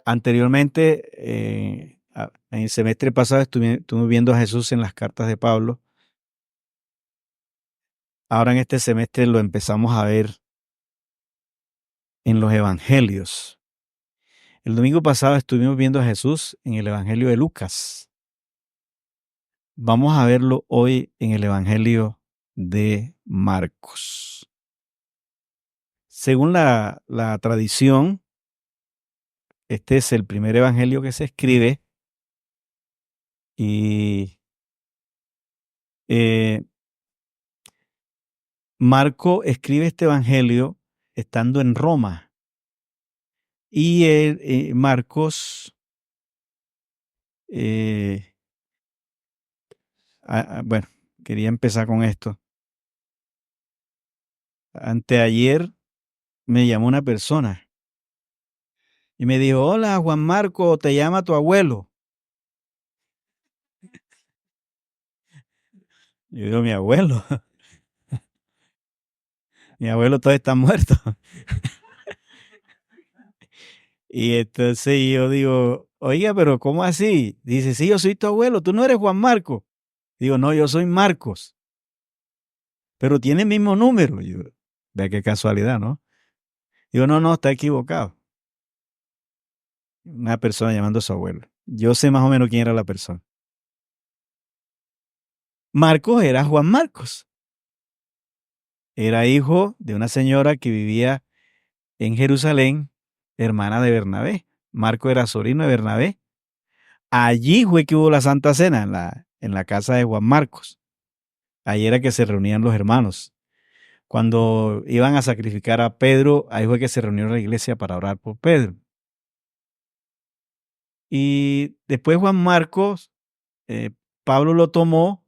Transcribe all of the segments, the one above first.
Anteriormente, en el semestre pasado estuve viendo a Jesús en las cartas de Pablo. Ahora en este semestre lo empezamos a ver en los evangelios. El domingo pasado estuvimos viendo a Jesús en el evangelio de Lucas. Vamos a verlo hoy en el evangelio de Marcos. Según la tradición, este es el primer evangelio que se escribe y Marco escribe este evangelio estando en Roma y Marcos bueno, quería empezar con esto. Anteayer me llamó una persona y me dijo: hola, Juan Marco, te llama tu abuelo. Yo digo: mi abuelo. Mi abuelo todavía está muerto. Y entonces yo digo: oiga, pero ¿cómo así? Dice: sí, yo soy tu abuelo, tú no eres Juan Marco. Digo: no, yo soy Marcos. Pero tiene el mismo número. Yo, vea qué casualidad, ¿no? Digo: no, está equivocado. Una persona llamando a su abuelo. Yo sé más o menos quién era la persona. Marcos era Juan Marcos. Era hijo de una señora que vivía en Jerusalén, hermana de Bernabé. Marco era sobrino de Bernabé. Allí fue que hubo la Santa Cena, en la casa de Juan Marcos. Allí era que se reunían los hermanos. Cuando iban a sacrificar a Pedro, ahí fue que se reunió la iglesia para orar por Pedro. Y después Juan Marcos, Pablo lo tomó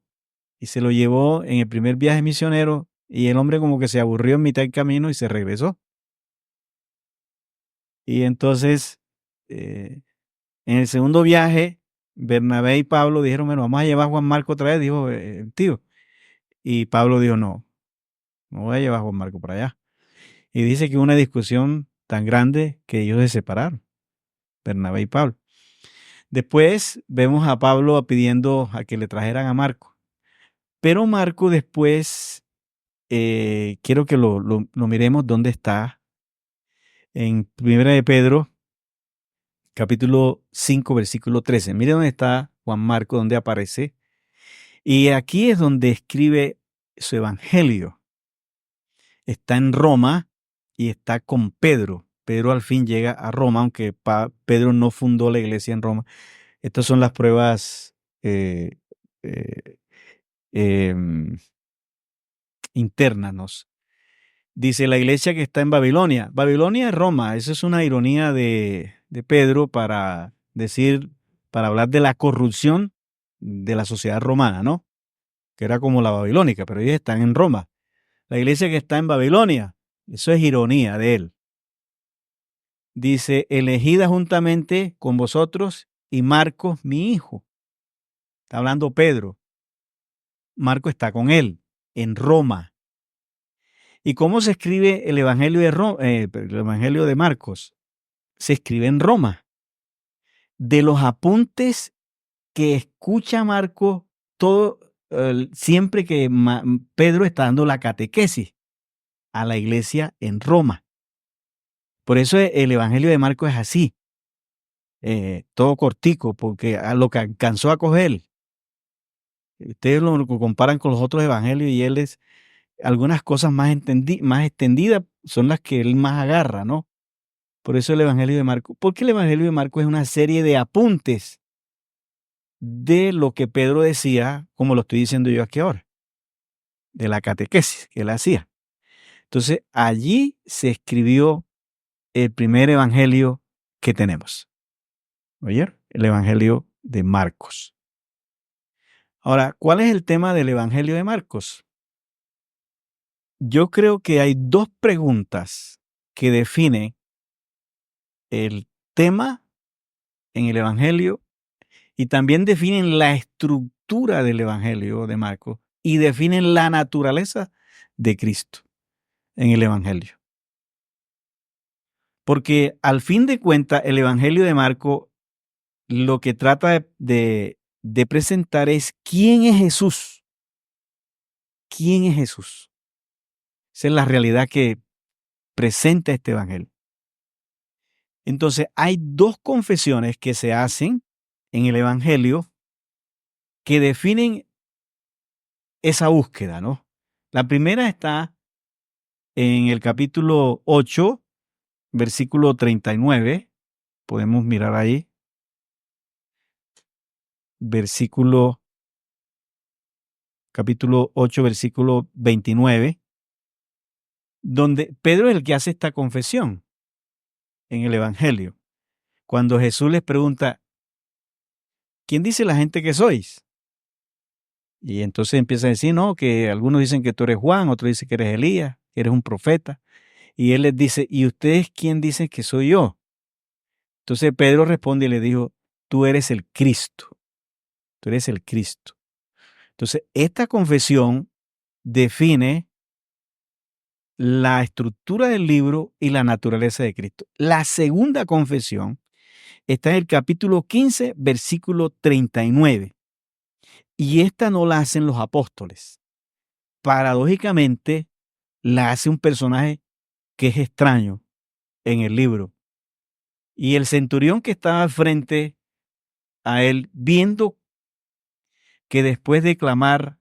y se lo llevó en el primer viaje misionero, y el hombre como que se aburrió en mitad del camino y se regresó. Y entonces, en el segundo viaje, Bernabé y Pablo dijeron: bueno, vamos a llevar a Juan Marco otra vez, dijo el tío. Y Pablo dijo: no voy a llevar a Juan Marco para allá. Y dice que hubo una discusión tan grande que ellos se separaron, Bernabé y Pablo. Después vemos a Pablo pidiendo a que le trajeran a Marco. Pero Marco después, quiero que lo miremos dónde está. En 1 de Pedro, capítulo 5, versículo 13. Mire dónde está Juan Marco, donde aparece. Y aquí es donde escribe su evangelio. Está en Roma y está con Pedro. Pedro al fin llega a Roma, aunque Pedro no fundó la iglesia en Roma. Estas son las pruebas internas, ¿no? Dice: la iglesia que está en Babilonia. Babilonia es Roma. Esa es una ironía de Pedro para decir, para hablar de la corrupción de la sociedad romana, ¿no? Que era como la babilónica, pero ellos están en Roma. La iglesia que está en Babilonia, eso es ironía de él. Dice: elegida juntamente con vosotros y Marcos, mi hijo. Está hablando Pedro. Marco está con él en Roma. ¿Y cómo se escribe el evangelio el evangelio de Marcos? Se escribe en Roma. De los apuntes que escucha Marco siempre que Pedro está dando la catequesis a la iglesia en Roma. Por eso el evangelio de Marcos es así, todo cortico, porque a lo que alcanzó a coger. Ustedes lo comparan con los otros evangelios y él es algunas cosas más extendidas son las que él más agarra, ¿no? Por eso el evangelio de Marcos. Porque el evangelio de Marcos es una serie de apuntes de lo que Pedro decía, como lo estoy diciendo yo aquí ahora, de la catequesis que él hacía. Entonces, allí se escribió el primer evangelio que tenemos. ¿Oyeron? El evangelio de Marcos. Ahora, ¿cuál es el tema del evangelio de Marcos? Yo creo que hay dos preguntas que definen el tema en el evangelio y también definen la estructura del evangelio de Marcos y definen la naturaleza de Cristo en el evangelio. Porque al fin de cuentas, el evangelio de Marcos lo que trata de presentar es quién es Jesús. ¿Quién es Jesús? Esa es la realidad que presenta este evangelio. Entonces, hay dos confesiones que se hacen en el evangelio que definen esa búsqueda, ¿no? La primera está en el capítulo 8, versículo 39. Podemos mirar ahí. Capítulo 8, versículo 29, donde Pedro es el que hace esta confesión en el evangelio. Cuando Jesús les pregunta, ¿quién dice la gente que sois? Y entonces empieza a decir, no, que algunos dicen que tú eres Juan, otros dicen que eres Elías, que eres un profeta. Y él les dice, ¿y ustedes quién dicen que soy yo? Entonces Pedro responde y le dijo, tú eres el Cristo, tú eres el Cristo. Entonces, esta confesión define la estructura del libro y la naturaleza de Cristo. La segunda confesión está en el capítulo 15, versículo 39. Y esta no la hacen los apóstoles. Paradójicamente, la hace un personaje que es extraño en el libro. Y el centurión que estaba al frente a él, viendo que después de clamar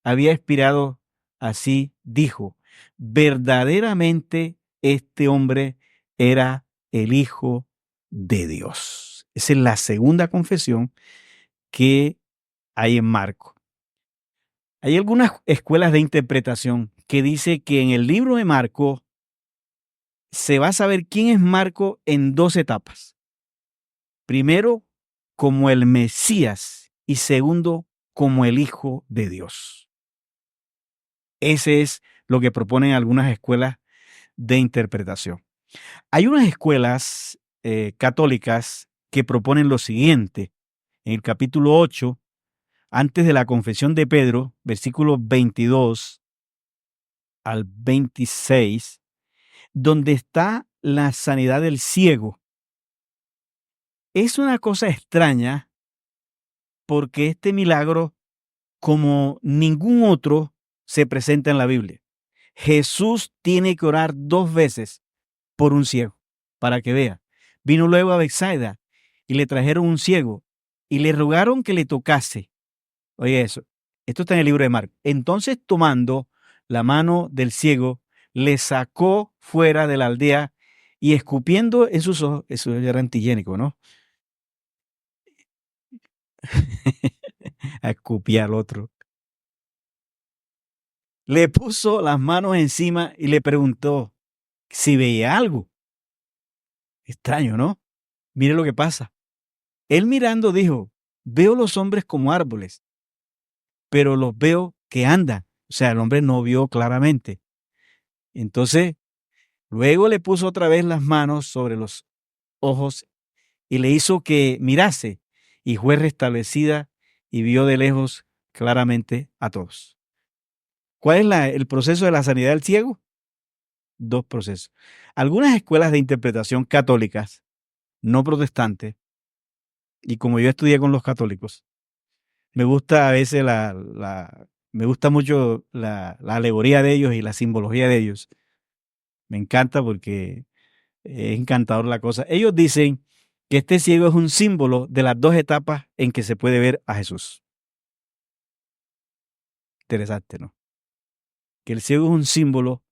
había expirado así, dijo, verdaderamente este hombre era el Hijo de Dios. Esa es la segunda confesión que hay en Marcos. Hay algunas escuelas de interpretación que dice que en el libro de Marcos se va a saber quién es Marcos en dos etapas. Primero, como el Mesías y segundo, como el Hijo de Dios. Ese es lo que proponen algunas escuelas de interpretación. Hay unas escuelas católicas que proponen lo siguiente. En el capítulo 8, antes de la confesión de Pedro, versículos 22 al 26, donde está la sanidad del ciego. Es una cosa extraña porque este milagro, como ningún otro, se presenta en la Biblia. Jesús tiene que orar 2 veces por un ciego, para que vea. Vino luego a Betsaida y le trajeron un ciego y le rogaron que le tocase. Oye eso, esto está en el libro de Marcos. Entonces, tomando la mano del ciego, le sacó fuera de la aldea y escupiendo en sus ojos, eso ya era antigénico, ¿no? A escupir al otro. Le puso las manos encima y le preguntó si veía algo. Extraño, ¿no? Mire lo que pasa. Él mirando dijo, veo los hombres como árboles, pero los veo que andan. O sea, el hombre no vio claramente. Entonces, luego le puso otra vez las manos sobre los ojos y le hizo que mirase y fue restablecida y vio de lejos claramente a todos. ¿Cuál es el proceso de la sanidad del ciego? Dos procesos. Algunas escuelas de interpretación católicas, no protestantes, y como yo estudié con los católicos, me gusta a veces me gusta mucho la alegoría de ellos y la simbología de ellos. Me encanta porque es encantador la cosa. Ellos dicen que este ciego es un símbolo de las dos etapas en que se puede ver a Jesús. Interesante, ¿no? Que el ciego es un símbolo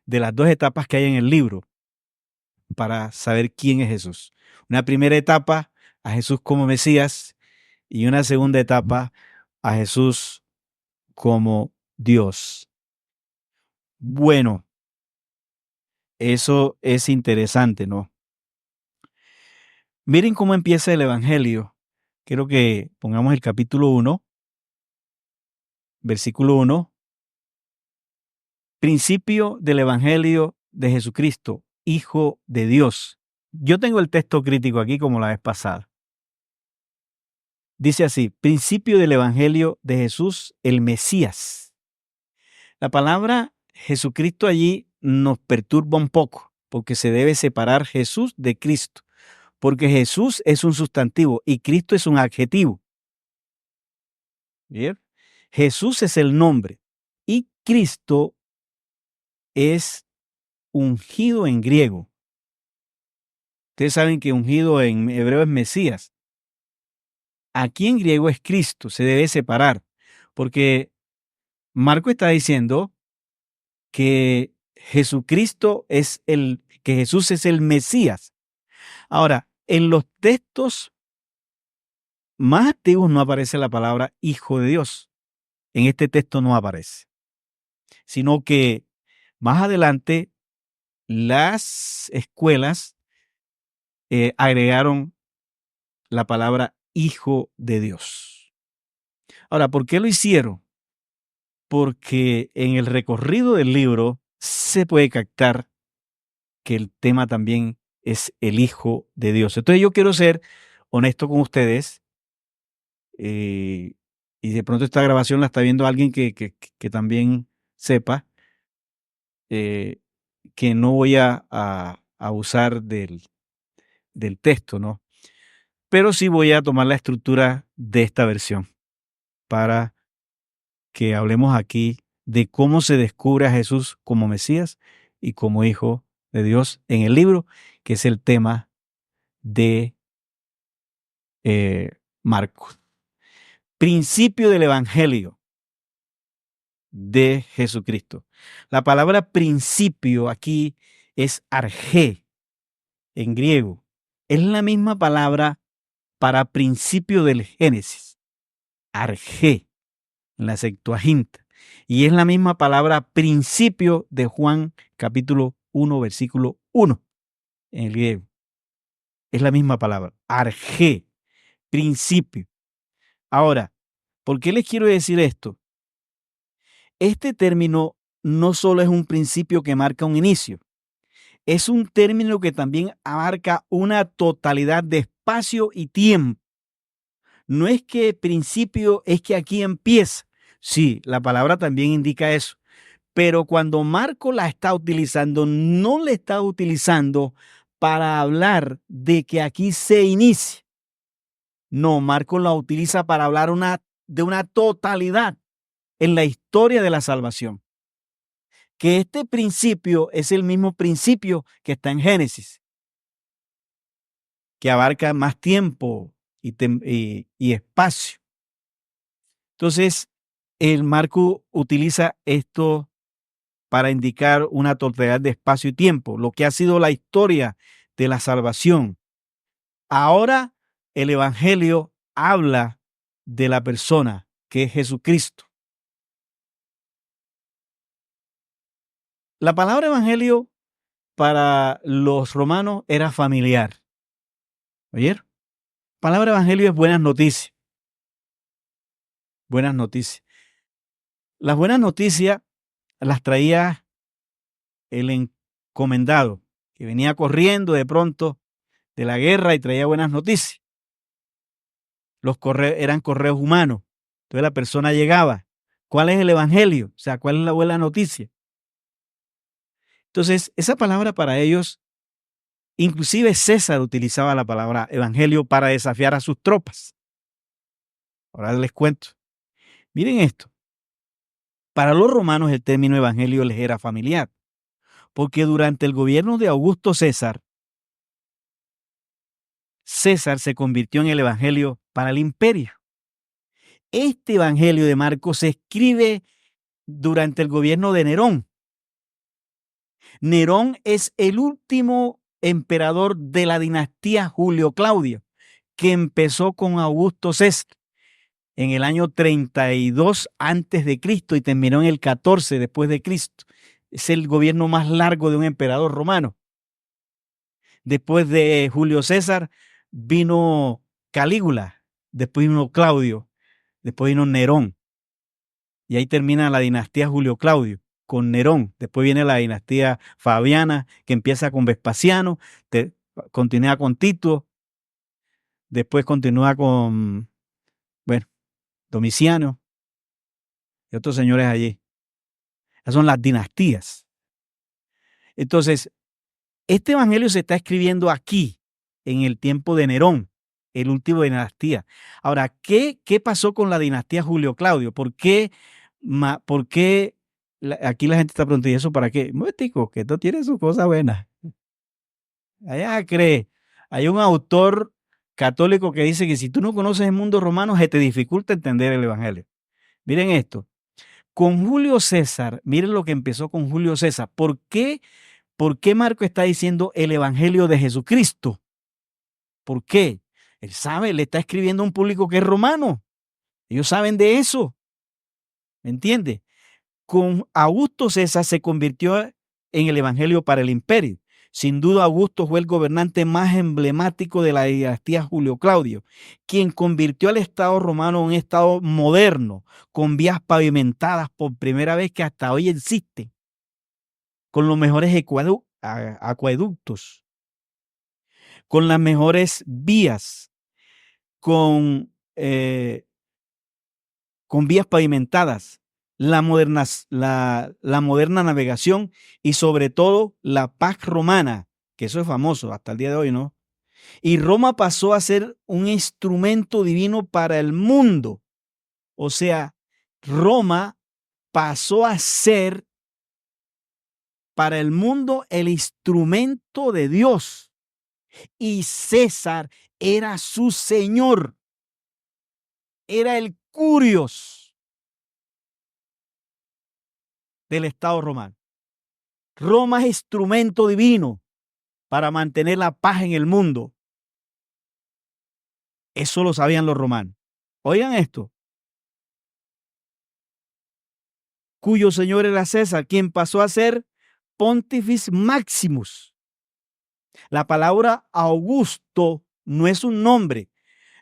de las dos etapas que hay en el libro para saber quién es Jesús. Una primera etapa a Jesús como Mesías y una segunda etapa a Jesús como Dios. Bueno, Eso es interesante, ¿no? Miren cómo empieza el Evangelio. Quiero que pongamos el capítulo 1, versículo 1. Principio del Evangelio de Jesucristo, Hijo de Dios. Yo tengo el texto crítico aquí como la vez pasada. Dice así, principio del Evangelio de Jesús, el Mesías. La palabra Jesucristo allí nos perturba un poco, porque se debe separar Jesús de Cristo, porque Jesús es un sustantivo y Cristo es un adjetivo. ¿Bien? Jesús es el nombre y Cristo es ungido en griego. Ustedes saben que ungido en hebreo es Mesías. Aquí en griego es Cristo, se debe separar, porque Marco está diciendo que Jesucristo que Jesús es el Mesías. Ahora, en los textos más antiguos no aparece la palabra Hijo de Dios. En este texto no aparece, sino que más adelante las escuelas agregaron la palabra Hijo de Dios. Ahora, ¿por qué lo hicieron? Porque en el recorrido del libro se puede captar que el tema también es el Hijo de Dios. Entonces yo quiero ser honesto con ustedes y de pronto esta grabación la está viendo alguien que también sepa que no voy a abusar del texto, ¿no? Pero sí voy a tomar la estructura de esta versión para que hablemos aquí de cómo se descubre a Jesús como Mesías y como Hijo de Dios en el libro, que es el tema de Marcos. Principio del Evangelio de Jesucristo. La palabra principio aquí es arjé en griego. Es la misma palabra para principio del Génesis, arjé, en la Septuaginta. Y es la misma palabra principio de Juan capítulo 1, versículo 1 en el griego. Es la misma palabra, arjé, principio. Ahora, ¿por qué les quiero decir esto? Este término no solo es un principio que marca un inicio, es un término que también abarca una totalidad de espacio y tiempo. No es que principio es que aquí empieza. Sí, la palabra también indica eso. Pero cuando Marco la está utilizando, no la está utilizando para hablar de que aquí se inicia. No, Marco la utiliza para hablar de una totalidad en la historia de la salvación. Que este principio es el mismo principio que está en Génesis, que abarca más tiempo y espacio. Entonces, el Marco utiliza esto para indicar una totalidad de espacio y tiempo, lo que ha sido la historia de la salvación. Ahora el Evangelio habla de la persona que es Jesucristo. La palabra Evangelio para los romanos era familiar. ¿Oyeron? La palabra Evangelio es buenas noticias. Buenas noticias. Las buenas noticias las traía el encomendado, que venía corriendo de pronto de la guerra y traía buenas noticias. Los correos eran correos humanos. Entonces la persona llegaba. ¿Cuál es el evangelio? O sea, ¿cuál es la buena noticia? Entonces, esa palabra para ellos, inclusive César utilizaba la palabra evangelio para desafiar a sus tropas. Ahora les cuento. Miren esto. Para los romanos el término evangelio les era familiar, porque durante el gobierno de Augusto César, César se convirtió en el evangelio para el imperio. Este evangelio de Marcos se escribe durante el gobierno de Nerón. Nerón es el último emperador de la dinastía Julio Claudio, que empezó con Augusto César en el año 32 antes de Cristo y terminó en el 14 después de Cristo. Es el gobierno más largo de un emperador romano. Después de Julio César vino Calígula, después vino Claudio, después vino Nerón. Y ahí termina la dinastía Julio Claudio con Nerón. Después viene la dinastía Fabiana, que empieza con Vespasiano, continúa con Tito, después continúa con, bueno, Domiciano y otros señores allí. Esas son las dinastías. Entonces, este evangelio se está escribiendo aquí, en el tiempo de Nerón, el último de dinastía. Ahora, ¿qué pasó con la dinastía Julio Claudio? ¿Por qué aquí la gente está preguntando, ¿y eso para qué? Un momentico, que esto tiene su cosa buena. Allá cree. Hay un autor católico que dice que si tú no conoces el mundo romano, se te dificulta entender el evangelio. Miren esto. Con Julio César, miren lo que empezó con Julio César. ¿Por qué Marco está diciendo el evangelio de Jesucristo? ¿Por qué? Él sabe, le está escribiendo a un público que es romano. Ellos saben de eso. ¿Me entiende? Con Augusto César se convirtió en el evangelio para el imperio. Sin duda, Augusto fue el gobernante más emblemático de la dinastía Julio Claudio, quien convirtió al Estado romano en un Estado moderno, con vías pavimentadas por primera vez que hasta hoy existen, con los mejores acueductos, con las mejores vías, con vías pavimentadas, la moderna navegación y sobre todo la Pax Romana, que eso es famoso hasta el día de hoy, ¿no? Y Roma pasó a ser un instrumento divino para el mundo. O sea, Roma pasó a ser para el mundo el instrumento de Dios. Y César era su señor. Era el curios del Estado romano. Roma es instrumento divino para mantener la paz en el mundo. Eso lo sabían los romanos. Oigan esto. Cuyo señor era César, quien pasó a ser Pontifex Maximus. La palabra Augusto no es un nombre.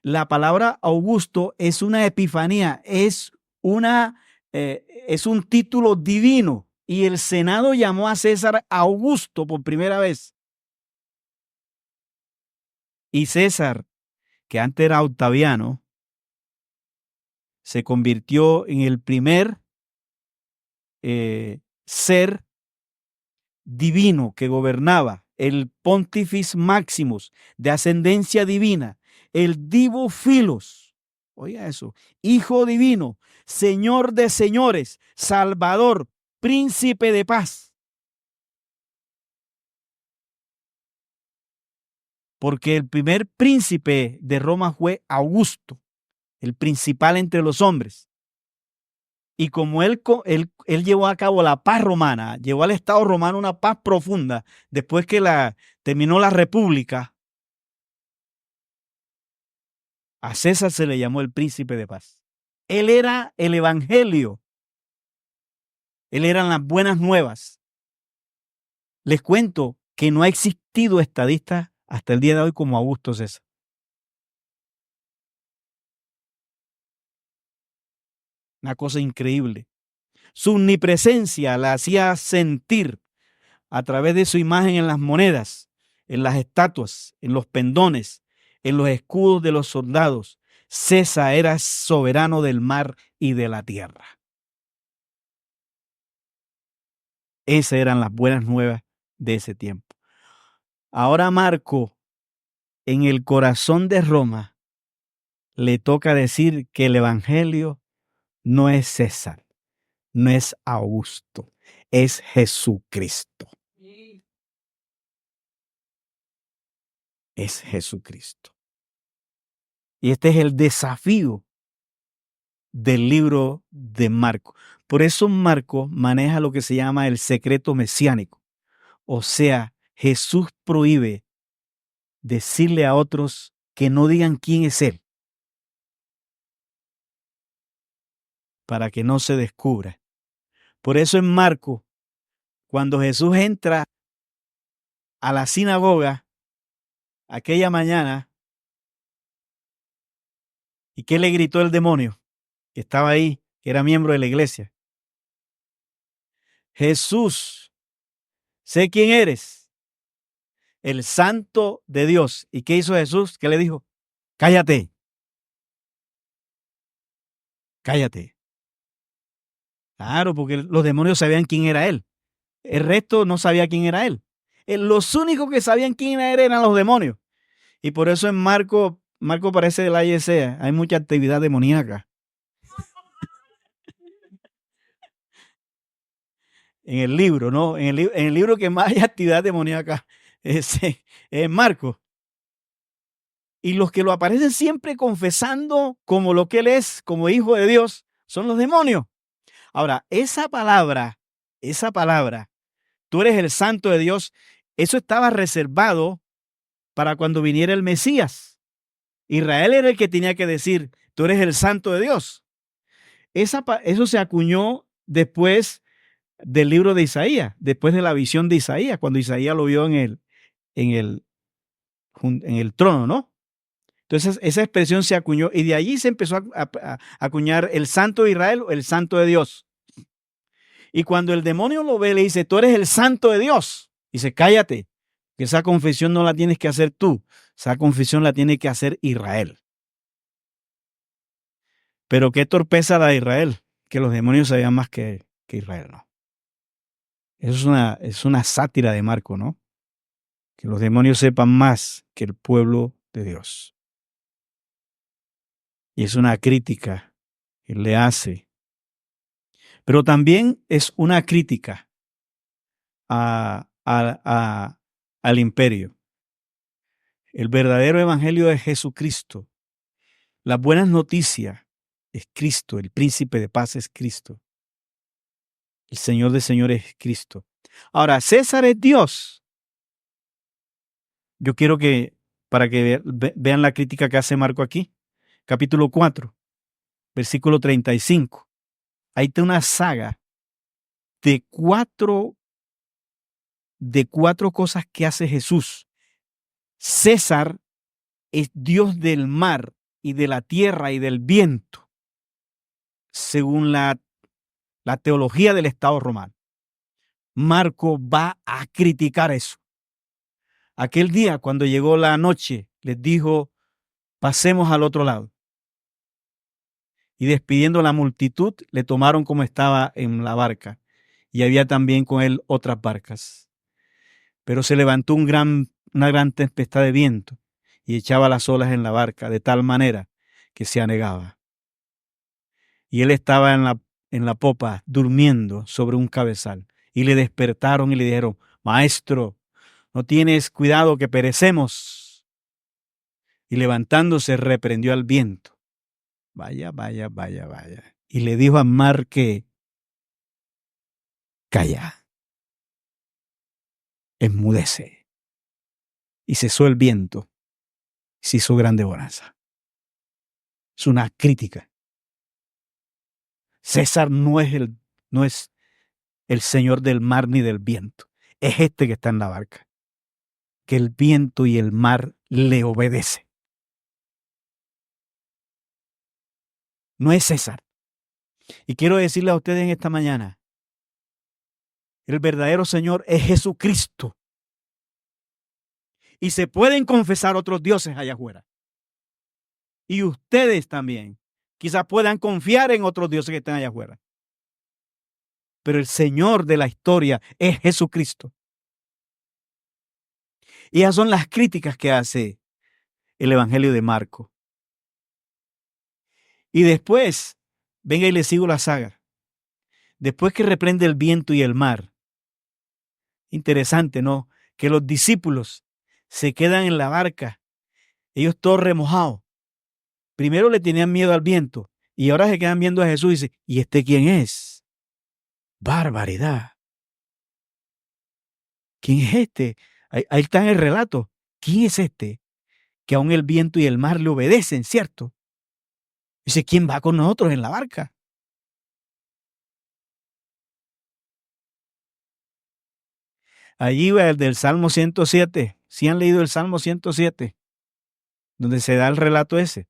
La palabra Augusto es una epifanía, es un título divino. Y el Senado llamó a César Augusto por primera vez. Y César, que antes era Octaviano, se convirtió en el primer ser divino que gobernaba, el Pontifex Maximus, de ascendencia divina, el Divo Filos, oiga eso, Hijo divino, Señor de señores, Salvador, Príncipe de paz. Porque el primer príncipe de Roma fue Augusto, el principal entre los hombres. Y como él llevó a cabo la paz romana, llevó al Estado romano una paz profunda, después que terminó la república, a César se le llamó el príncipe de paz. Él era el evangelio. Él eran las buenas nuevas. Les cuento que no ha existido estadista hasta el día de hoy como Augusto César. Una cosa increíble. Su omnipresencia la hacía sentir a través de su imagen en las monedas, en las estatuas, en los pendones, en los escudos de los soldados. César era soberano del mar y de la tierra. Esas eran las buenas nuevas de ese tiempo. Ahora Marco, en el corazón de Roma, le toca decir que el evangelio no es César, no es Augusto, es Jesucristo. Es Jesucristo. Y este es el desafío del libro de Marco. Por eso Marco maneja lo que se llama el secreto mesiánico. O sea, Jesús prohíbe decirle a otros que no digan quién es Él, para que no se descubra. Por eso en Marco, cuando Jesús entra a la sinagoga aquella mañana, ¿y qué le gritó el demonio que estaba ahí, que era miembro de la iglesia? Jesús, sé quién eres, el Santo de Dios. ¿Y qué hizo Jesús? ¿Qué le dijo? Cállate, cállate. Claro, porque los demonios sabían quién era él. El resto no sabía quién era él. Los únicos que sabían quién era él eran los demonios. Y por eso en Marco parece de la IEC, hay mucha actividad demoníaca. En el libro, ¿no? En el libro que más hay actividad demoníaca es Marco. Y los que lo aparecen siempre confesando como lo que él es, como hijo de Dios, son los demonios. Ahora, esa palabra, tú eres el santo de Dios, eso estaba reservado para cuando viniera el Mesías. Israel era el que tenía que decir, tú eres el santo de Dios. Eso se acuñó después del libro de Isaías, después de la visión de Isaías, cuando Isaías lo vio en el trono, ¿no? Entonces esa expresión se acuñó y de allí se empezó a acuñar el santo de Israel, el santo de Dios. Y cuando el demonio lo ve, le dice, tú eres el santo de Dios. Dice, cállate, que esa confesión no la tienes que hacer tú, esa confesión la tiene que hacer Israel. Pero qué torpeza la de Israel, que los demonios sabían más que Israel, ¿no? Eso es una sátira de Marco, ¿no? Que los demonios sepan más que el pueblo de Dios. Y es una crítica que le hace. Pero también es una crítica al imperio. El verdadero evangelio de Jesucristo, las buenas noticias es Cristo, el príncipe de paz es Cristo. El Señor de señores es Cristo. Ahora, César es Dios. Yo quiero que, para que vean la crítica que hace Marco aquí, capítulo 4, versículo 35. Ahí está una saga de cuatro cosas que hace Jesús. César es Dios del mar y de la tierra y del viento, según la teología del Estado romano. Marco va a criticar eso. Aquel día, cuando llegó la noche, les dijo, pasemos al otro lado. Y despidiendo a la multitud, le tomaron como estaba en la barca. Y había también con él otras barcas. Pero se levantó una gran tempestad de viento y echaba las olas en la barca de tal manera que se anegaba. Y él estaba en la popa durmiendo sobre un cabezal. Y le despertaron y le dijeron, Maestro, ¿no tienes cuidado que perecemos? Y levantándose reprendió al viento. Vaya. Y le dijo a mar que, calla, enmudece. Y cesó el viento. Se hizo grande bonanza. Es una crítica. César no es el señor del mar ni del viento. Es este que está en la barca. Que el viento y el mar le obedecen. No es César. Y quiero decirle a ustedes en esta mañana, el verdadero Señor es Jesucristo. Y se pueden confesar otros dioses allá afuera. Y ustedes también quizás puedan confiar en otros dioses que están allá afuera. Pero el Señor de la historia es Jesucristo. Y esas son las críticas que hace el Evangelio de Marco. Y después, venga y le sigo la saga. Después que reprende el viento y el mar. Interesante, ¿no? Que los discípulos se quedan en la barca, ellos todos remojados. Primero le tenían miedo al viento y ahora se quedan viendo a Jesús y dicen, ¿y este quién es? Barbaridad. ¿Quién es este? Ahí está en el relato. ¿Quién es este? Que aún el viento y el mar le obedecen, ¿cierto? Dice, ¿quién va con nosotros en la barca? Allí va el del Salmo 107. ¿Sí han leído el Salmo 107? Donde se da el relato ese.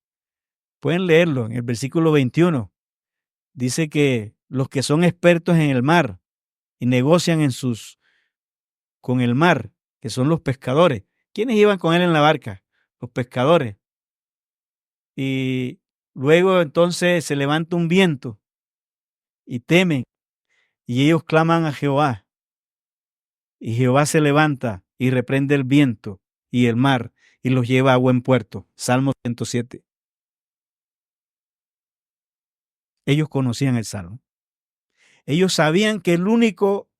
Pueden leerlo en el versículo 21. Dice que los que son expertos en el mar y negocian con el mar, que son los pescadores. ¿Quiénes iban con él en la barca? Los pescadores. Y luego entonces se levanta un viento y temen, y ellos claman a Jehová. Y Jehová se levanta y reprende el viento y el mar y los lleva a buen puerto. Salmo 107. Ellos conocían el Salmo. Ellos sabían que el único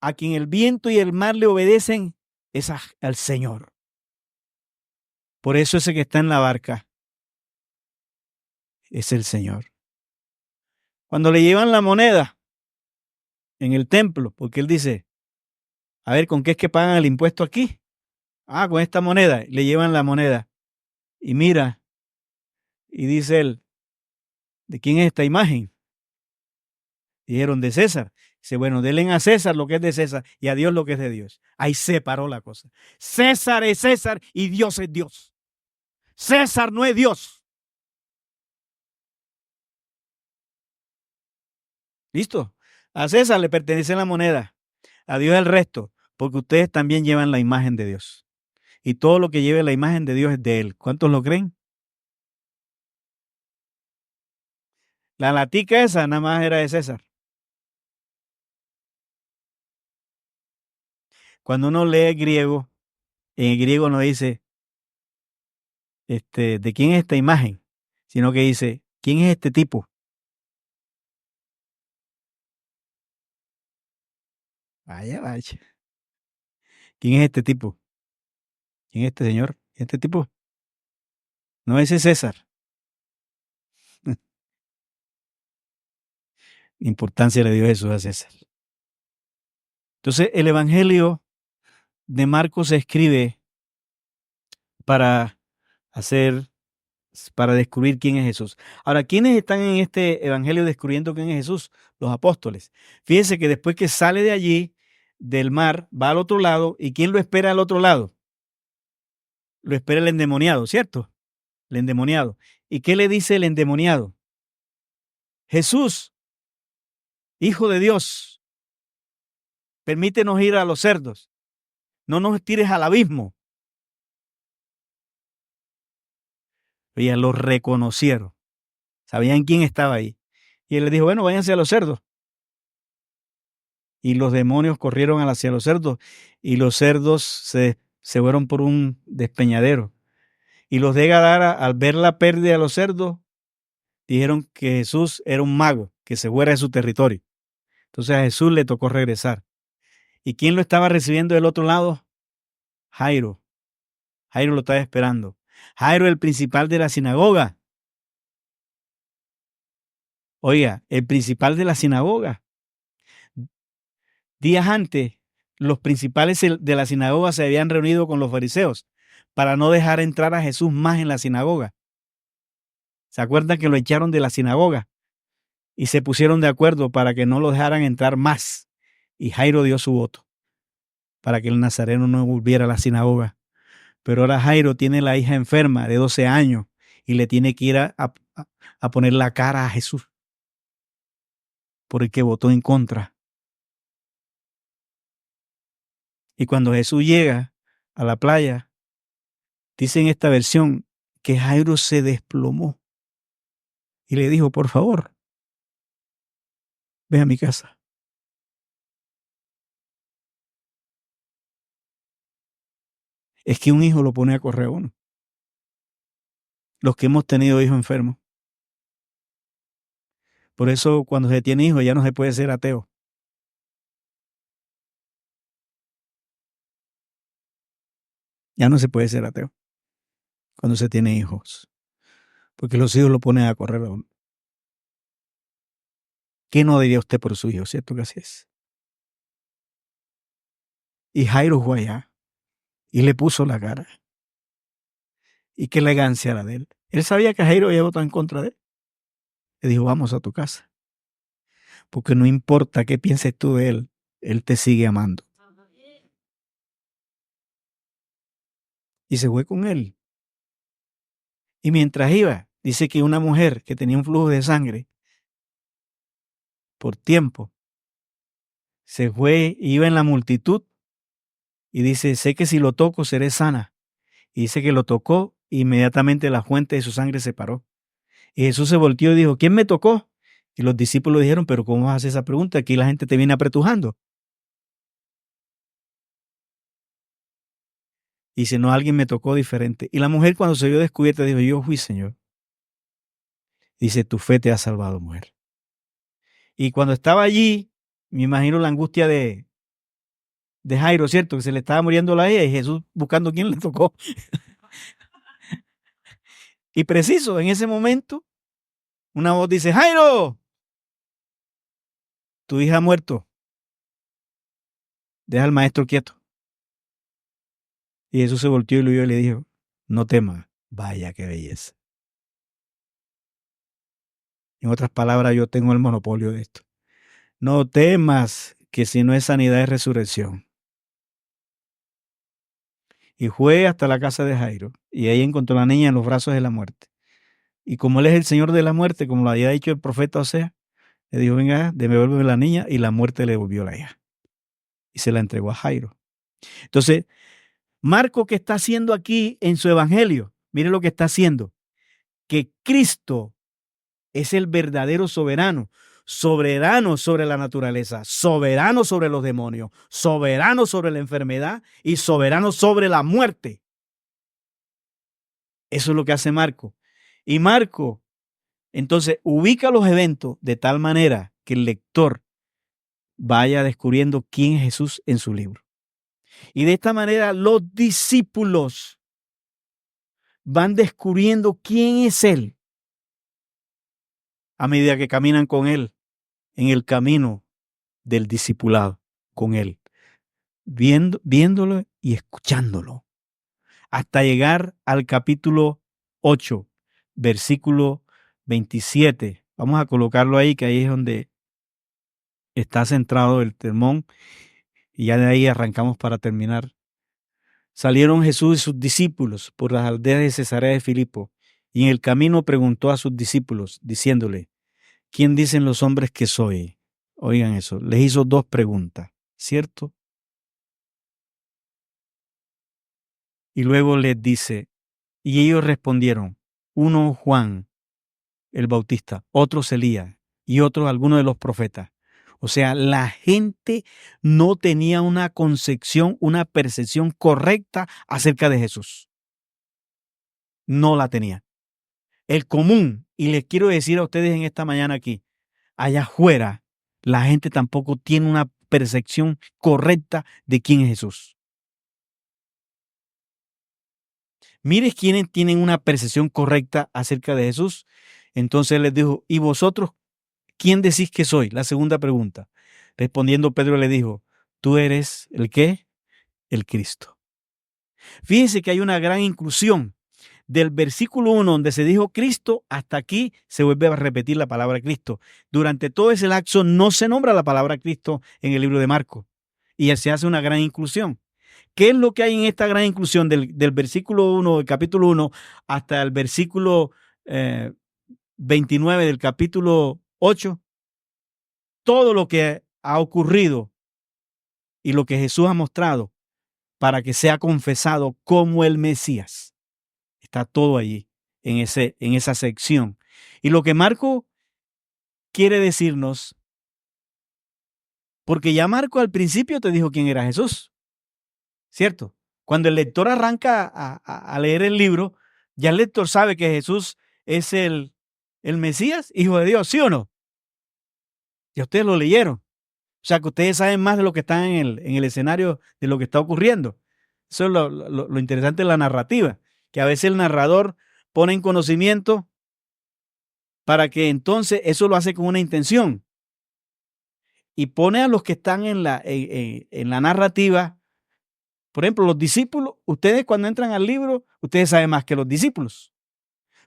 a quien el viento y el mar le obedecen es al Señor. Por eso ese que está en la barca es el Señor. Cuando le llevan la moneda en el templo, porque él dice, a ver, ¿con qué es que pagan el impuesto aquí? Ah, con esta moneda. Le llevan la moneda. Y mira, y dice él, ¿de quién es esta imagen? Dijeron, de César. Dice, bueno, denle a César lo que es de César y a Dios lo que es de Dios. Ahí se paró la cosa. César es César y Dios es Dios. César no es Dios. ¿Listo? A César le pertenece la moneda, a Dios el resto, porque ustedes también llevan la imagen de Dios. Y todo lo que lleve la imagen de Dios es de Él. ¿Cuántos lo creen? La latica esa nada más era de César. Cuando uno lee griego, en el griego no dice, ¿de quién es esta imagen? Sino que dice, ¿quién es este tipo? Vaya, vaya. ¿Quién es este tipo? ¿Quién es este señor? ¿Este tipo? No, ese es César. Importancia le dio Jesús a César. Entonces, el Evangelio de Marcos se escribe para para descubrir quién es Jesús. Ahora, ¿quiénes están en este Evangelio descubriendo quién es Jesús? Los apóstoles. Fíjense que después que sale de allí, del mar, va al otro lado, ¿y quién lo espera al otro lado? Lo espera el endemoniado, ¿cierto? El endemoniado. ¿Y qué le dice el endemoniado? Jesús, Hijo de Dios, permítenos ir a los cerdos. No nos tires al abismo. Oye, lo reconocieron. Sabían quién estaba ahí. Y él les dijo, bueno, váyanse a los cerdos. Y los demonios corrieron hacia los cerdos. Y los cerdos se fueron por un despeñadero. Y los de Gadara, al ver la pérdida de los cerdos, dijeron que Jesús era un mago, que se fuera de su territorio. Entonces a Jesús le tocó regresar. ¿Y quién lo estaba recibiendo del otro lado? Jairo. Jairo lo estaba esperando. Jairo, el principal de la sinagoga. Oiga, el principal de la sinagoga. Días antes, los principales de la sinagoga se habían reunido con los fariseos para no dejar entrar a Jesús más en la sinagoga. ¿Se acuerdan que lo echaron de la sinagoga? Y se pusieron de acuerdo para que no lo dejaran entrar más. Y Jairo dio su voto para que el nazareno no volviera a la sinagoga. Pero ahora Jairo tiene la hija enferma de 12 años y le tiene que ir a poner la cara a Jesús porque votó en contra. Y cuando Jesús llega a la playa, dice en esta versión que Jairo se desplomó y le dijo, por favor, ve a mi casa. Es que un hijo lo pone a correr a uno. Los que hemos tenido hijos enfermos. Por eso cuando se tiene hijos ya no se puede ser ateo. Ya no se puede ser ateo cuando se tiene hijos. Porque los hijos lo ponen a correr a uno. ¿Qué no diría usted por su hijo? ¿Cierto que así es? Y Jairo fue allá y le puso la cara. Y qué elegancia era de él. Él sabía que Jairo había votado en contra de él. Le dijo, vamos a tu casa. Porque no importa qué pienses tú de él te sigue amando. y se fue con él. Y mientras iba, dice que una mujer que tenía un flujo de sangre por tiempo, se fue, iba en la multitud y dice, sé que si lo toco seré sana. Y dice que lo tocó, inmediatamente la fuente de su sangre se paró. Y Jesús se volteó y dijo, ¿quién me tocó? Y los discípulos dijeron, pero ¿cómo vas a hacer esa pregunta? Aquí la gente te viene apretujando. Y dice, no, alguien me tocó diferente. Y la mujer cuando se vio descubierta dijo, yo fui, Señor. Dice, tu fe te ha salvado, mujer. Y cuando estaba allí, me imagino la angustia de Jairo, ¿cierto? Que se le estaba muriendo la hija y Jesús buscando quién le tocó. Y preciso, en ese momento, una voz dice, Jairo, tu hija ha muerto. Deja al maestro quieto. Y Jesús se volteó y lo vio y le dijo, no temas, vaya qué belleza. En otras palabras, yo tengo el monopolio de esto. No temas, que si no es sanidad es resurrección. Y fue hasta la casa de Jairo, y ahí encontró a la niña en los brazos de la muerte. Y como él es el Señor de la muerte, como lo había dicho el profeta Osea, le dijo, venga, devuélveme la niña, y la muerte le devolvió la hija. Y se la entregó a Jairo. Entonces, Marco, ¿qué está haciendo aquí en su evangelio? Mire lo que está haciendo. Que Cristo es el verdadero soberano. Soberano sobre la naturaleza, soberano sobre los demonios, soberano sobre la enfermedad y soberano sobre la muerte. Eso es lo que hace Marco. Y Marco, entonces, ubica los eventos de tal manera que el lector vaya descubriendo quién es Jesús en su libro. Y de esta manera los discípulos van descubriendo quién es Él a medida que caminan con Él en el camino del discipulado con Él, viéndolo y escuchándolo, hasta llegar al capítulo 8, versículo 27. Vamos a colocarlo ahí, que ahí es donde está centrado el sermón, y ya de ahí arrancamos para terminar. Salieron Jesús y sus discípulos por las aldeas de Cesarea de Filipo, y en el camino preguntó a sus discípulos, diciéndole, ¿quién dicen los hombres que soy? Oigan eso, les hizo dos preguntas, ¿cierto? Y luego les dice, y ellos respondieron, uno Juan el Bautista, otros Elías y otros algunos de los profetas. O sea, la gente no tenía una concepción, una percepción correcta acerca de Jesús. No la tenía. El común, y les quiero decir a ustedes en esta mañana aquí, allá afuera, la gente tampoco tiene una percepción correcta de quién es Jesús. Mire quiénes tienen una percepción correcta acerca de Jesús. Entonces les dijo, ¿y vosotros quién decís que soy? La segunda pregunta. Respondiendo Pedro le dijo, tú eres ¿el qué? El Cristo. Fíjense que hay una gran inclusión. Del versículo 1 donde se dijo Cristo, hasta aquí se vuelve a repetir la palabra Cristo. Durante todo ese lapso no se nombra la palabra Cristo en el libro de Marcos. Y se hace una gran inclusión. ¿Qué es lo que hay en esta gran inclusión del versículo 1 del capítulo 1 hasta el versículo 29 del capítulo 8? Todo lo que ha ocurrido y lo que Jesús ha mostrado para que sea confesado como el Mesías. Está todo allí, en esa sección. Y lo que Marco quiere decirnos, porque ya Marco al principio te dijo quién era Jesús, ¿cierto? Cuando el lector arranca a leer el libro, ya el lector sabe que Jesús es el Mesías, Hijo de Dios, ¿sí o no? Ya ustedes lo leyeron. O sea, que ustedes saben más de lo que está en el escenario de lo que está ocurriendo. Eso es lo interesante de la narrativa, que a veces el narrador pone en conocimiento para que entonces eso lo hace con una intención. Y pone a los que están en la narrativa, por ejemplo, los discípulos, ustedes cuando entran al libro, ustedes saben más que los discípulos,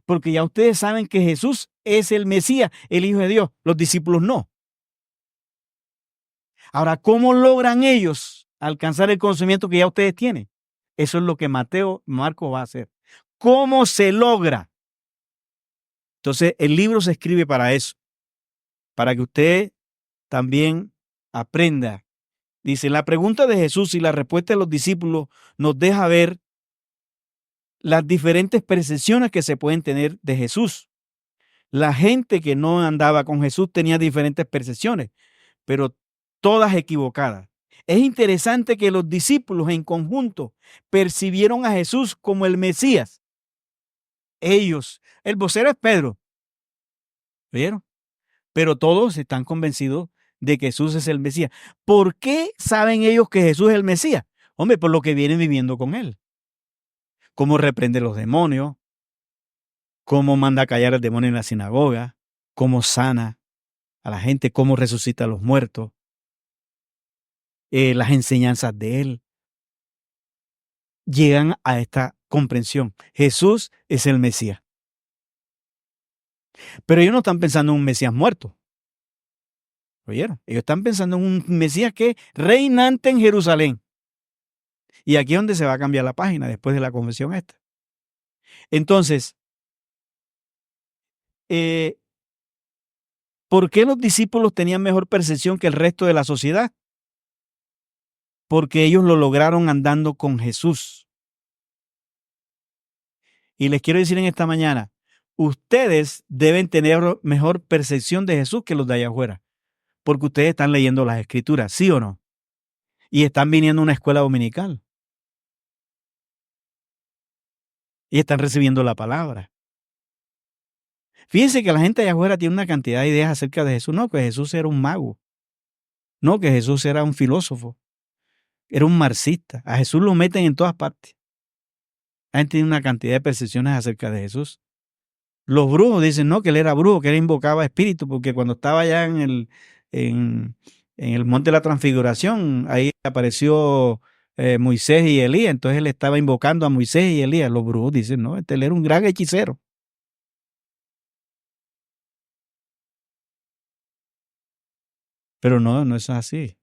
porque ya ustedes saben que Jesús es el Mesías, el Hijo de Dios, los discípulos no. Ahora, ¿cómo logran ellos alcanzar el conocimiento que ya ustedes tienen? Eso es lo que Marcos va a hacer. ¿Cómo se logra? Entonces, el libro se escribe para eso, para que usted también aprenda. Dice, la pregunta de Jesús y la respuesta de los discípulos nos deja ver las diferentes percepciones que se pueden tener de Jesús. La gente que no andaba con Jesús tenía diferentes percepciones, pero todas equivocadas. Es interesante que los discípulos en conjunto percibieron a Jesús como el Mesías. Ellos, el vocero es Pedro, ¿vieron? Pero todos están convencidos de que Jesús es el Mesías. ¿Por qué saben ellos que Jesús es el Mesías? Hombre, por lo que vienen viviendo con él. Cómo reprende los demonios, cómo manda a callar al demonio en la sinagoga, cómo sana a la gente, cómo resucita a los muertos, las enseñanzas de él. Llegan a esta comprensión. Jesús es el Mesías. Pero ellos no están pensando en un Mesías muerto. ¿Oyeron? Ellos están pensando en un Mesías que es reinante en Jerusalén. Y aquí es donde se va a cambiar la página después de la confesión esta. Entonces, ¿por qué los discípulos tenían mejor percepción que el resto de la sociedad? Porque ellos lo lograron andando con Jesús. Y les quiero decir en esta mañana, ustedes deben tener mejor percepción de Jesús que los de allá afuera, porque ustedes están leyendo las Escrituras, ¿sí o no? Y están viniendo a una escuela dominical. Y están recibiendo la palabra. Fíjense que la gente allá afuera tiene una cantidad de ideas acerca de Jesús. No, que Jesús era un mago. No, que Jesús era un filósofo. Era un marxista. A Jesús lo meten en todas partes. La gente tiene una cantidad de percepciones acerca de Jesús. Los brujos dicen, no, que él era brujo, que él invocaba espíritus, porque cuando estaba allá en el monte de la transfiguración, ahí apareció Moisés y Elías, entonces él estaba invocando a Moisés y Elías. Los brujos dicen, no, él era un gran hechicero. Pero no es así.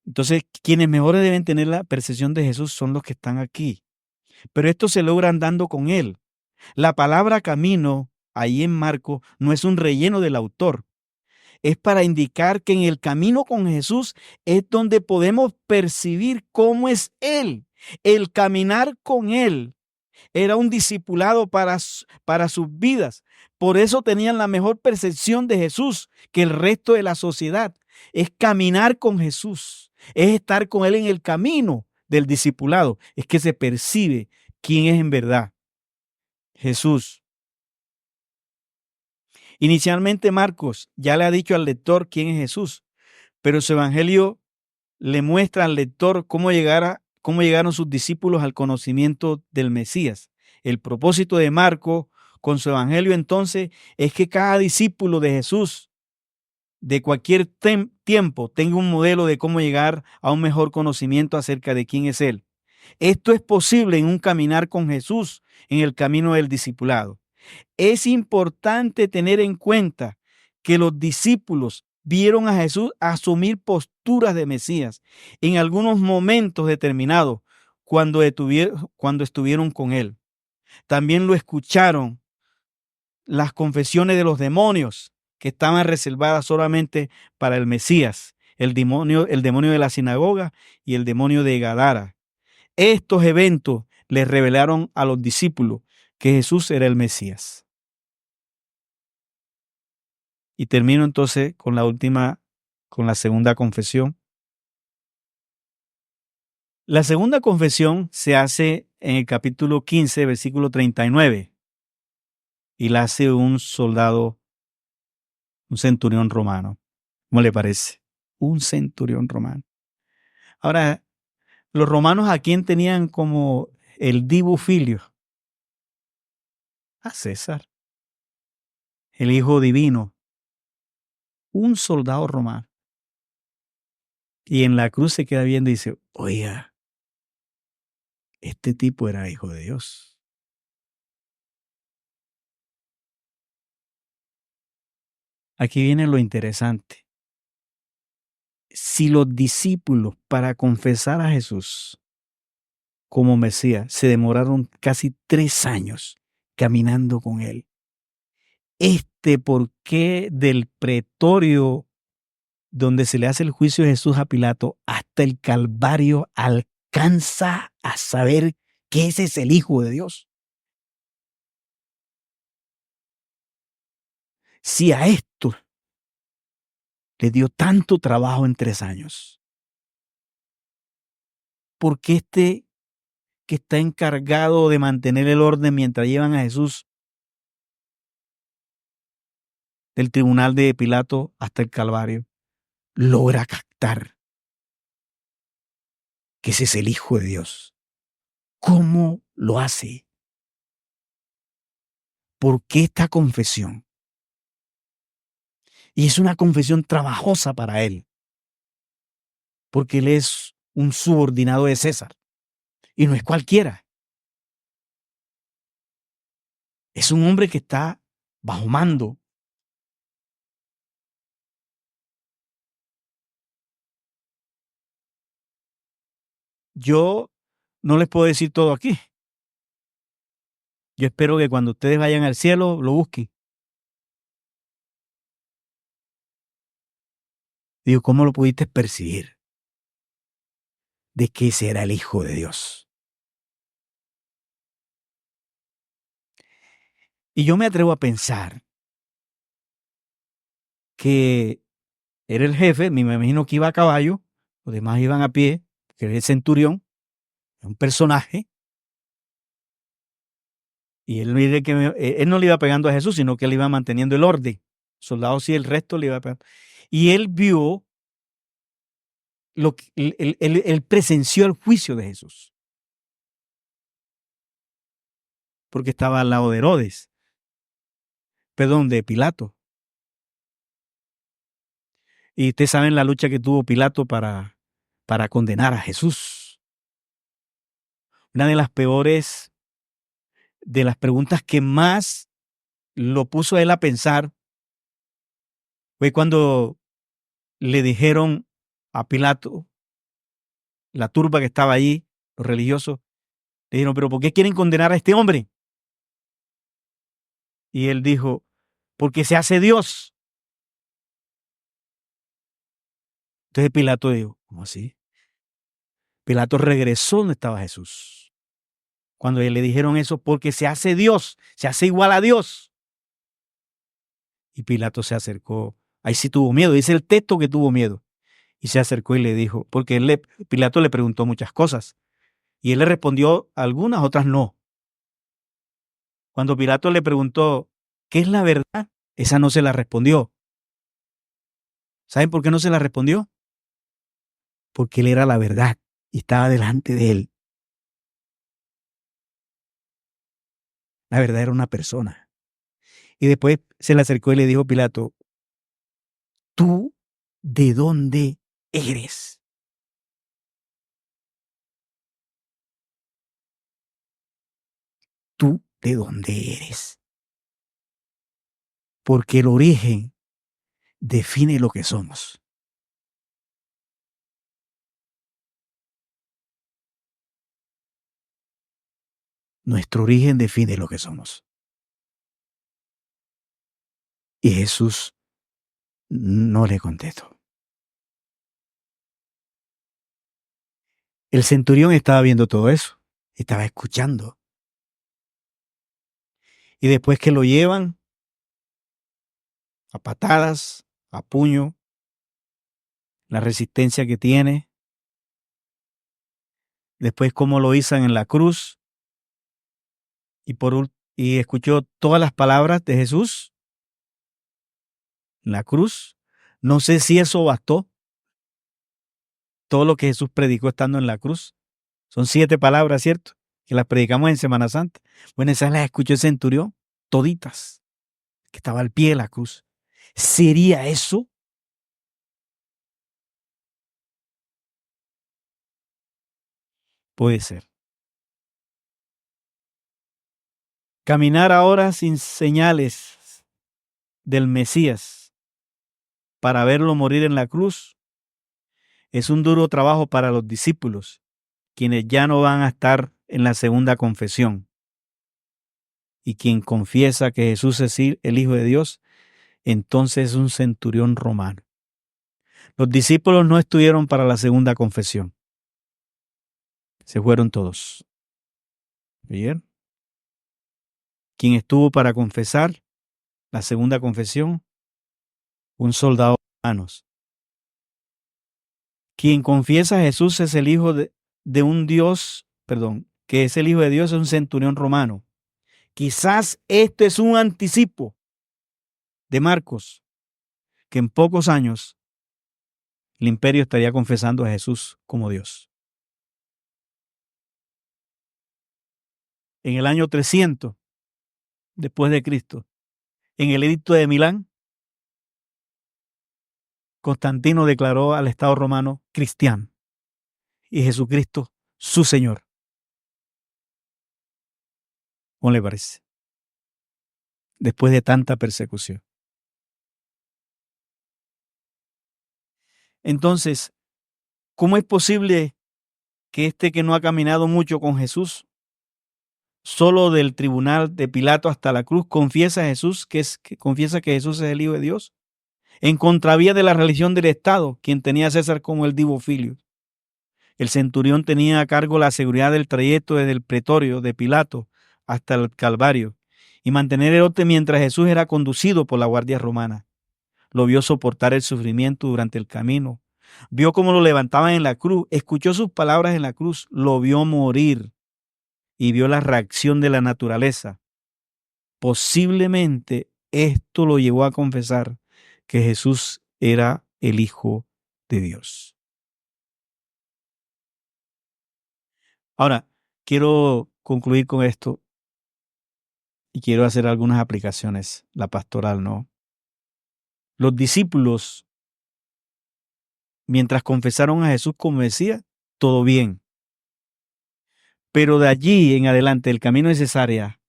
Entonces, quienes mejores deben tener la percepción de Jesús son los que están aquí. Pero esto se logra andando con Él. La palabra camino, ahí en Marcos, no es un relleno del autor. Es para indicar que en el camino con Jesús es donde podemos percibir cómo es Él. El caminar con Él era un discipulado para sus vidas. Por eso tenían la mejor percepción de Jesús que el resto de la sociedad. Es caminar con Jesús, es estar con Él en el camino del discipulado. Es que se percibe quién es en verdad Jesús. Inicialmente Marcos ya le ha dicho al lector quién es Jesús, pero su evangelio le muestra al lector cómo llegaron sus discípulos al conocimiento del Mesías. El propósito de Marcos con su evangelio entonces es que cada discípulo de Jesús de cualquier tiempo tenga un modelo de cómo llegar a un mejor conocimiento acerca de quién es Él. Esto es posible en un caminar con Jesús en el camino del discipulado. Es importante tener en cuenta que los discípulos vieron a Jesús asumir posturas de Mesías en algunos momentos determinados cuando estuvieron con Él. También lo escucharon las confesiones de los demonios que estaban reservadas solamente para el Mesías, el demonio de la sinagoga y el demonio de Gadara. Estos eventos les revelaron a los discípulos que Jesús era el Mesías. Y termino entonces con la segunda confesión. La segunda confesión se hace en el capítulo 15, versículo 39, y la hace un soldado, un centurión romano. ¿Cómo le parece? Un centurión romano. Ahora, los romanos a quién tenían como el divo filio? A César, el hijo divino, un soldado romano. Y en la cruz se queda viendo y dice, oiga, este tipo era hijo de Dios. Aquí viene lo interesante. Si los discípulos para confesar a Jesús como Mesías. Se demoraron casi 3 años caminando con él. ¿Por qué del pretorio donde se le hace el juicio de Jesús a Pilato hasta el Calvario alcanza a saber que ese es el Hijo de Dios? Si a esto le dio tanto trabajo en 3 años, ¿por qué que está encargado de mantener el orden mientras llevan a Jesús del tribunal de Pilato hasta el Calvario, logra captar que ese es el Hijo de Dios? ¿Cómo lo hace? ¿Por qué esta confesión? Y es una confesión trabajosa para él, porque él es un subordinado de César y no es cualquiera. Es un hombre que está bajo mando. Yo no les puedo decir todo aquí. Yo espero que cuando ustedes vayan al cielo lo busquen. Digo, ¿cómo lo pudiste percibir? De que ese era el Hijo de Dios. Y yo me atrevo a pensar que era el jefe, me imagino que iba a caballo, los demás iban a pie, que era el centurión, un personaje, y él no le iba pegando a Jesús, sino que él iba manteniendo el orden. Soldados sí, el resto le iba pegando. Y él vio lo que él presenció el juicio de Jesús, porque estaba al lado de Herodes, perdón, de Pilato. Y ustedes saben la lucha que tuvo Pilato para condenar a Jesús. Una de las peores, de las preguntas que más lo puso a él a pensar, fue cuando le dijeron a Pilato, la turba que estaba allí, los religiosos, le dijeron, pero ¿por qué quieren condenar a este hombre? Y él dijo, porque se hace Dios. Entonces Pilato dijo, ¿cómo así? Pilato regresó donde estaba Jesús. Cuando le dijeron eso, porque se hace Dios, se hace igual a Dios. Y Pilato se acercó. Ahí sí tuvo miedo, dice el texto que tuvo miedo. Y se acercó y le dijo, porque Pilato le preguntó muchas cosas. Y él le respondió algunas, otras no. Cuando Pilato le preguntó, ¿qué es la verdad? Esa no se la respondió. ¿Saben por qué no se la respondió? Porque él era la verdad y estaba delante de él. La verdad era una persona. Y después se le acercó y le dijo Pilato, ¿tú de dónde eres? ¿Tú de dónde eres? Porque el origen define lo que somos. Nuestro origen define lo que somos. Y Jesús no le contestó. El centurión estaba viendo todo eso, estaba escuchando. Y después que lo llevan a patadas, a puño, la resistencia que tiene, después cómo lo izan en la cruz, y escuchó todas las palabras de Jesús en la cruz. No sé si eso bastó, todo lo que Jesús predicó estando en la cruz. Son 7 palabras, ¿cierto? Que las predicamos en Semana Santa. Bueno, esas las escuchó el centurión, toditas, que estaba al pie de la cruz. ¿Sería eso? Puede ser. Caminar ahora sin señales del Mesías para verlo morir en la cruz es un duro trabajo para los discípulos quienes ya no van a estar en la segunda confesión. Y quien confiesa que Jesús es el Hijo de Dios, entonces es un centurión romano. Los discípulos no estuvieron para la segunda confesión. Se fueron todos. ¿Bien? Quien estuvo para confesar la segunda confesión, un soldado romano. Quien confiesa a Jesús es el Hijo de un Dios, que es el Hijo de Dios, es un centurión romano. Quizás esto es un anticipo de Marcos, que en pocos años el imperio estaría confesando a Jesús como Dios. En el año 300 después de Cristo, en el edicto de Milán, Constantino declaró al Estado romano cristiano y Jesucristo su Señor. ¿Cómo le parece? Después de tanta persecución. Entonces, ¿cómo es posible que este que no ha caminado mucho con Jesús, solo del tribunal de Pilato hasta la cruz, confiesa a Jesús, confiesa que Jesús es el Hijo de Dios, en contravía de la religión del Estado, quien tenía a César como el Divo Filius? El centurión tenía a cargo la seguridad del trayecto desde el pretorio de Pilato hasta el Calvario y mantener el orden mientras Jesús era conducido por la guardia romana. Lo vio soportar el sufrimiento durante el camino, vio cómo lo levantaban en la cruz, escuchó sus palabras en la cruz, lo vio morir y vio la reacción de la naturaleza. Posiblemente esto lo llevó a confesar que Jesús era el Hijo de Dios. Ahora, quiero concluir con esto y quiero hacer algunas aplicaciones, la pastoral, ¿no? Los discípulos, mientras confesaron a Jesús como Mesías, todo bien. Pero de allí en adelante, el camino de Cesarea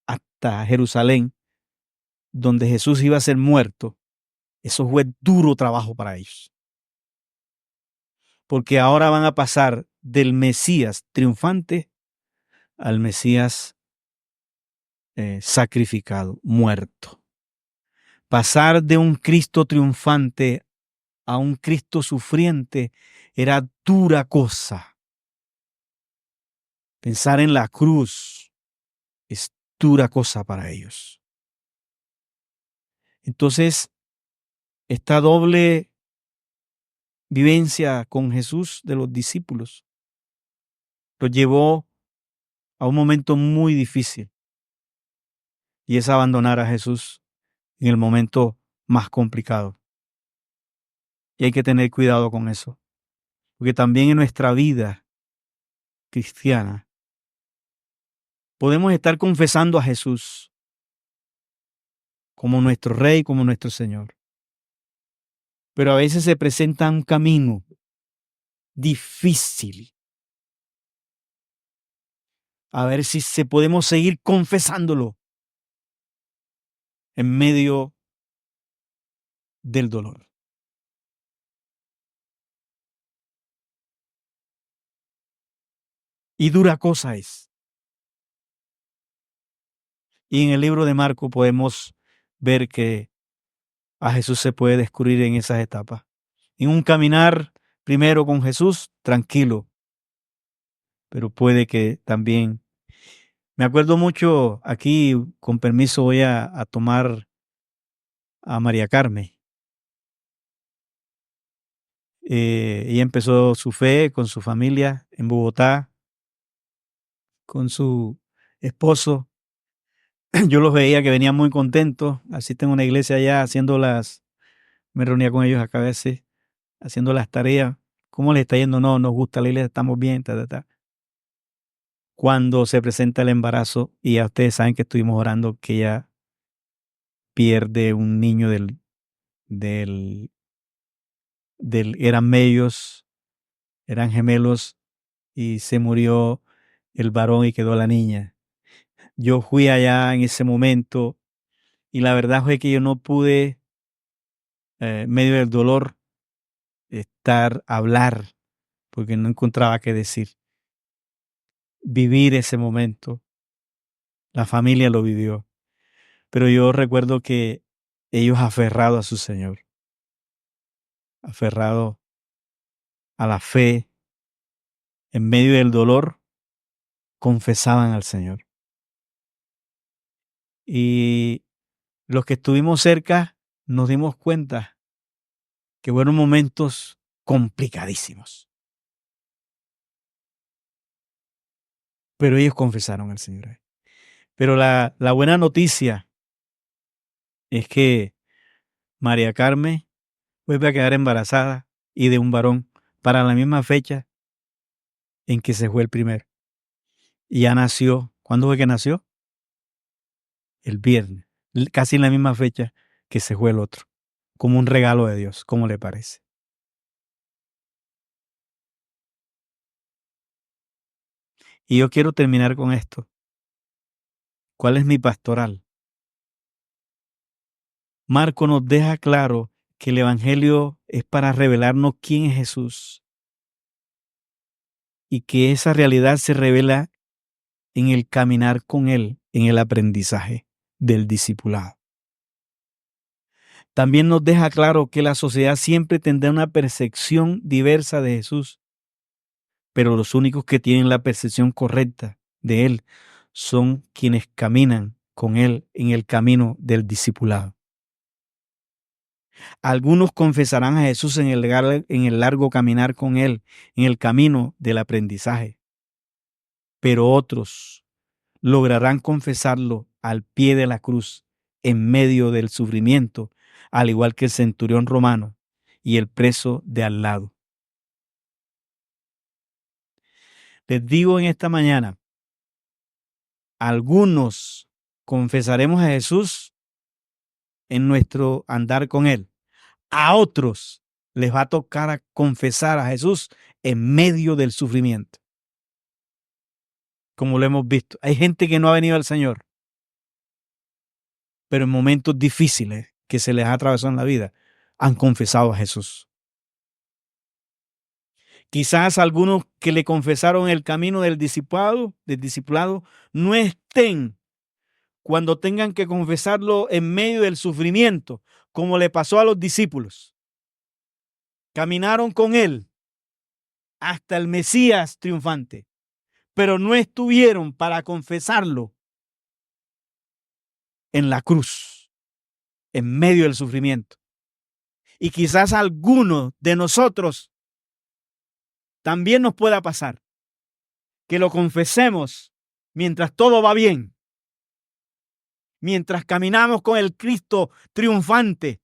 hasta Jerusalén, donde Jesús iba a ser muerto, eso fue duro trabajo para ellos. Porque ahora van a pasar del Mesías triunfante al Mesías sacrificado, muerto. Pasar de un Cristo triunfante a un Cristo sufriente era dura cosa. Pensar en la cruz es dura cosa para ellos. Entonces, esta doble vivencia con Jesús de los discípulos los llevó a un momento muy difícil, y es abandonar a Jesús en el momento más complicado. Y hay que tener cuidado con eso, porque también en nuestra vida cristiana podemos estar confesando a Jesús como nuestro Rey, como nuestro Señor. Pero a veces se presenta un camino difícil. A ver si podemos seguir confesándolo en medio del dolor. Y dura cosa es. Y en el libro de Marcos podemos ver que a Jesús se puede descubrir en esas etapas. En un caminar primero con Jesús, tranquilo, pero puede que también. Me acuerdo mucho, aquí con permiso voy a tomar a María Carmen. Ella empezó su fe con su familia en Bogotá, con su esposo. Yo los veía que venían muy contentos. Asisten a una iglesia allá me reunía con ellos acá a veces, haciendo las tareas. ¿Cómo les está yendo? No, nos gusta la iglesia, estamos bien, ta, ta, ta. Cuando se presenta el embarazo, y ya ustedes saben que estuvimos orando, que ella pierde un niño eran medios, eran gemelos, y se murió el varón y quedó la niña. Yo fui allá en ese momento y la verdad fue que yo no pude, en medio del dolor, hablar. porque no encontraba qué decir. Vivir ese momento, la familia lo vivió, pero yo recuerdo que ellos aferrados a su Señor, aferrados a la fe, en medio del dolor, confesaban al Señor. Y los que estuvimos cerca nos dimos cuenta que fueron momentos complicadísimos. Pero ellos confesaron al Señor. Pero la buena noticia es que María Carmen vuelve a quedar embarazada y de un varón para la misma fecha en que se fue el primero. Y ya nació. ¿Cuándo fue que nació? El viernes. Casi en la misma fecha que se fue el otro. Como un regalo de Dios. ¿Cómo le parece? Y yo quiero terminar con esto. ¿Cuál es mi pastoral? Marco nos deja claro que el Evangelio es para revelarnos quién es Jesús y que esa realidad se revela en el caminar con Él, en el aprendizaje del discipulado. También nos deja claro que la sociedad siempre tendrá una percepción diversa de Jesús, pero los únicos que tienen la percepción correcta de Él son quienes caminan con Él en el camino del discipulado. Algunos confesarán a Jesús en el largo caminar con Él, en el camino del aprendizaje, pero otros lograrán confesarlo al pie de la cruz, en medio del sufrimiento, al igual que el centurión romano y el preso de al lado. Les digo en esta mañana, algunos confesaremos a Jesús en nuestro andar con Él. A otros les va a tocar confesar a Jesús en medio del sufrimiento. Como lo hemos visto, hay gente que no ha venido al Señor, pero en momentos difíciles que se les ha atravesado en la vida, han confesado a Jesús. Quizás algunos que le confesaron el camino del discipulado no estén cuando tengan que confesarlo en medio del sufrimiento, como le pasó a los discípulos. Caminaron con Él hasta el Mesías triunfante, pero no estuvieron para confesarlo en la cruz, en medio del sufrimiento. Y quizás algunos de nosotros también nos pueda pasar que lo confesemos mientras todo va bien, mientras caminamos con el Cristo triunfante,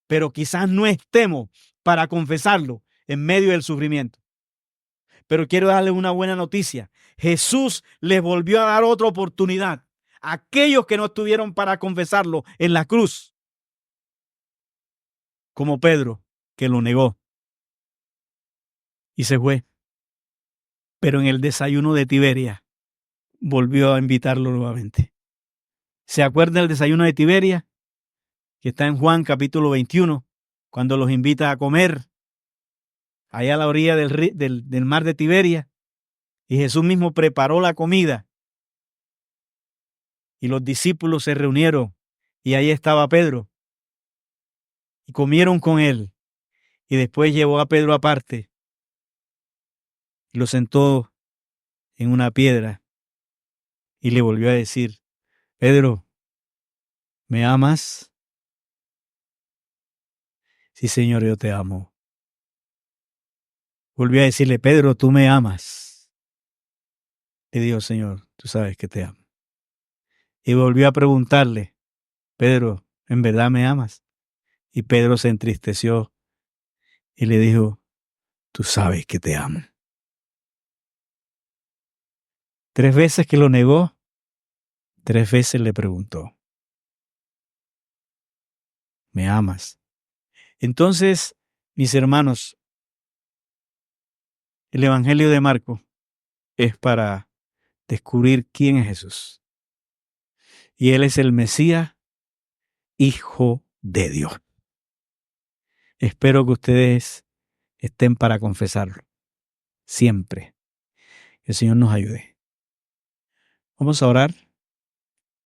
pero quizás no estemos para confesarlo en medio del sufrimiento. Pero quiero darles una buena noticia. Jesús les volvió a dar otra oportunidad a aquellos que no estuvieron para confesarlo en la cruz, como Pedro, que lo negó y se fue. Pero en el desayuno de Tiberia volvió a invitarlo nuevamente. ¿Se acuerdan del desayuno de Tiberia? Que está en Juan capítulo 21, cuando los invita a comer allá a la orilla del mar de Tiberia. Y Jesús mismo preparó la comida. Y los discípulos se reunieron. Y ahí estaba Pedro. Y comieron con él. Y después llevó a Pedro aparte. Y lo sentó en una piedra. Y le volvió a decir: Pedro, ¿me amas? Sí, Señor, yo te amo. Volvió a decirle: Pedro, ¿tú me amas? Le dijo: Señor, tú sabes que te amo. Y volvió a preguntarle: Pedro, ¿en verdad me amas? Y Pedro se entristeció y le dijo: tú sabes que te amo. 3 veces que lo negó, 3 veces le preguntó: ¿me amas? Entonces, mis hermanos, el Evangelio de Marco es para descubrir quién es Jesús. Y Él es el Mesías, Hijo de Dios. Espero que ustedes estén para confesarlo. siempre. Que el Señor nos ayude. Vamos a orar.